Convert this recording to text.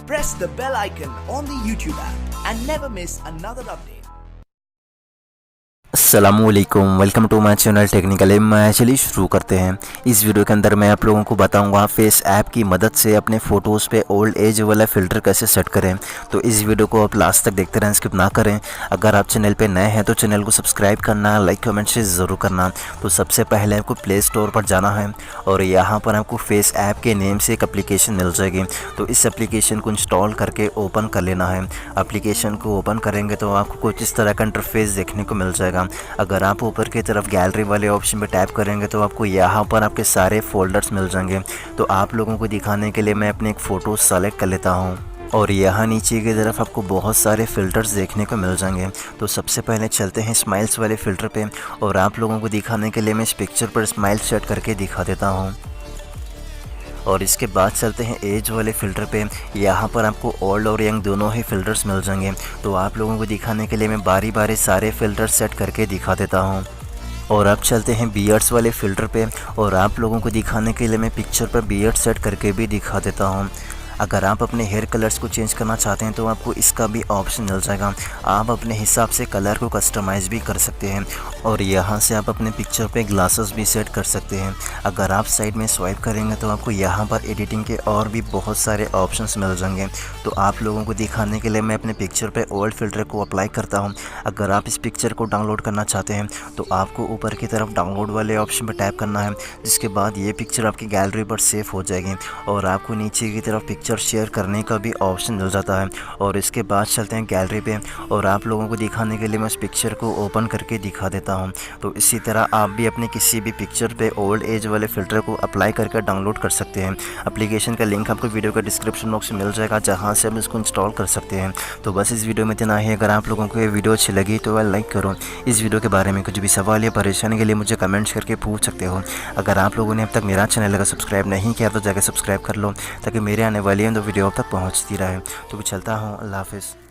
Press the bell icon on the YouTube app and never miss another update. अस्सलामुअलैकुम, welcome to my channel technical M. चलिए शुरू करते हैं। इस video के अंदर मैं आप लोगों को बताऊंगा फेस ऐप की मदद से अपने फ़ोटोज़ पे ओल्ड एज वाला फ़िल्टर कैसे सेट करें। तो इस वीडियो को आप लास्ट तक देखते रहें, स्किप ना करें। अगर आप चैनल पे नए हैं तो चैनल को सब्सक्राइब करना, लाइक कमेंट से ज़रूर करना। तो सबसे पहले आपको प्ले स्टोर पर जाना है और यहाँ पर आपको फेस ऐप के नेम से एक एप्लीकेशन मिल जाएगी। तो इस एप्लीकेशन को इंस्टॉल करके ओपन कर लेना है। एप्लीकेशन को ओपन करेंगे तो आपको कुछ इस तरह का इंटरफेस देखने को मिल जाएगा। अगर आप ऊपर की तरफ गैलरी वाले ऑप्शन पर टैप करेंगे तो आपको यहाँ पर आपके सारे फोल्डर्स मिल जाएंगे। तो आप लोगों को दिखाने के लिए मैं अपनी एक फ़ोटो सेलेक्ट कर लेता हूँ और यहाँ नीचे की तरफ आपको बहुत सारे फ़िल्टर्स देखने को मिल जाएंगे। तो सबसे पहले चलते हैं स्माइल्स वाले फ़िल्टर पे और आप लोगों को दिखाने के लिए मैं इस पिक्चर पर स्माइल सेट करके दिखा देता हूँ। और इसके बाद चलते हैं एज वाले फ़िल्टर पे। यहाँ पर आपको ओल्ड और यंग दोनों ही फ़िल्टर्स मिल जाएंगे। तो आप लोगों को दिखाने के लिए मैं बारी बारी सारे फ़िल्टर सेट करके दिखा देता हूँ। और अब चलते हैं बियर्ड्स वाले फ़िल्टर पे और आप लोगों को दिखाने के लिए मैं पिक्चर पर बियर्ड सेट करके भी दिखा देता हूँ। अगर आप अपने हेयर कलर्स को चेंज करना चाहते हैं तो आपको इसका भी ऑप्शन मिल जाएगा। आप अपने हिसाब से कलर को कस्टमाइज़ भी कर सकते हैं और यहाँ से आप अपने पिक्चर पे ग्लासेस भी सेट कर सकते हैं। अगर आप साइड में स्वाइप करेंगे तो आपको यहाँ पर एडिटिंग के और भी बहुत सारे ऑप्शंस मिल जाएंगे। तो आप लोगों को दिखाने के लिए मैं अपने पिक्चर पे ओल्ड फ़िल्टर को अप्लाई करता हूँ। अगर आप इस पिक्चर को डाउनलोड करना चाहते हैं तो आपको ऊपर की तरफ डाउनलोड वाले ऑप्शन पर टैप करना है, जिसके बाद ये पिक्चर आपकी गैलरी पर सेव हो जाएगी और आपको नीचे की तरफ पिक्चर शेयर करने का भी ऑप्शन मिल जाता है। और इसके बाद चलते हैं गैलरी पे और आप लोगों को दिखाने के लिए मैं उस पिक्चर को ओपन करके दिखा देता हूं। तो इसी तरह आप भी अपने किसी भी पिक्चर पे ओल्ड एज वाले फ़िल्टर को अप्लाई करके डाउनलोड कर सकते हैं। एप्लीकेशन का लिंक आपको वीडियो का डिस्क्रिप्शन बॉक्स में मिल जाएगा, जहाँ से आप इसको इंस्टॉल कर सकते हैं। तो बस इस वीडियो में इतना ही। अगर आप लोगों को ये वीडियो अच्छी लगी तो वह लाइक करो। इस वीडियो के बारे में कुछ भी सवाल या परेशानी के लिए मुझे कमेंट्स करके पूछ सकते हो। अगर आप लोगों ने अब तक मेरा चैनल अगर सब्सक्राइब नहीं किया तो जाकर सब्सक्राइब कर लो, ताकि मेरे आने वाली वीडियो अब तक पहुंचती रहे। तो मैं चलता हूँ। अल्लाह हाफ़िज़।